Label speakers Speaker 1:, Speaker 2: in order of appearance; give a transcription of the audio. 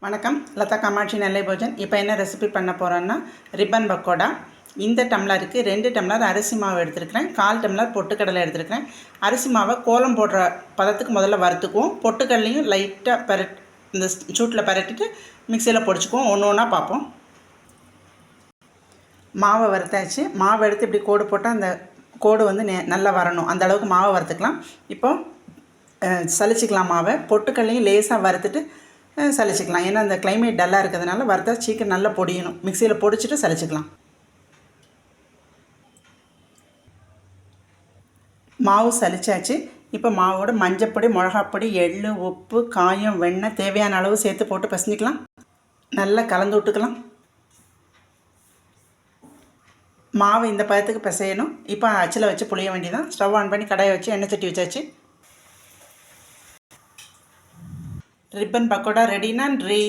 Speaker 1: வணக்கம், லதா காமாட்சி நெல்லை போஜன். இப்போ என்ன ரெசிபி பண்ண போகிறோன்னா ரிப்பன் பக்கோடா. இந்த டம்ளருக்கு 2 டம்ளர் அரிசி மாவு எடுத்துருக்கிறேன், 1/4 டம்ளர் பொட்டுக்கடலை எடுத்துருக்கிறேன். அரிசி மாவை கோலம் போடுற பதத்துக்கு முதல்ல வறுத்துக்குவோம். பொட்டுக்கடலையும் லைட்டாக இந்த சூட்டில் பரட்டிட்டு மிக்சியில் பொடிச்சுக்குவோம். ஒன்று ஒன்றா பார்ப்போம். மாவை வறுத்தாச்சு. மாவை எடுத்து இப்படி கோடு போட்டால் அந்த கோடு வந்து நல்லா வரணும். அந்த அளவுக்கு மாவை வறுத்துக்கலாம். இப்போது சலிச்சிக்கலாம் மாவை. பொட்டுக்கடலையும் லேசாக வறுத்துட்டு சலிச்சிக்கலாம். ஏன்னா அந்த கிளைமேட் டல்லாக இருக்கிறதுனால வறுத்தா சீக்கிரம் நல்லா பொடியணும். மிக்சியில் பொடிச்சிட்டு சலிச்சிக்கலாம். மாவு சலிச்சாச்சு. இப்போ மாவோட மஞ்சப்பொடி, மிளகாப்பொடி, எள்ளு, உப்பு, காயம், வெண்ணெய் தேவையான அளவு சேர்த்து போட்டு பசஞ்சிக்கலாம். நல்லா கலந்து விட்டுக்கலாம். மாவு இந்த பதத்துக்கு பிசையணும். இப்போ அச்சில் வச்சு புளிய வேண்டியதான். ஸ்டவ் ஆன் பண்ணி கடாயை வச்சு எண்ணெய் சட்டி வச்சாச்சு. ரிப்பன் பக்கோடா ரெடி நன்றி.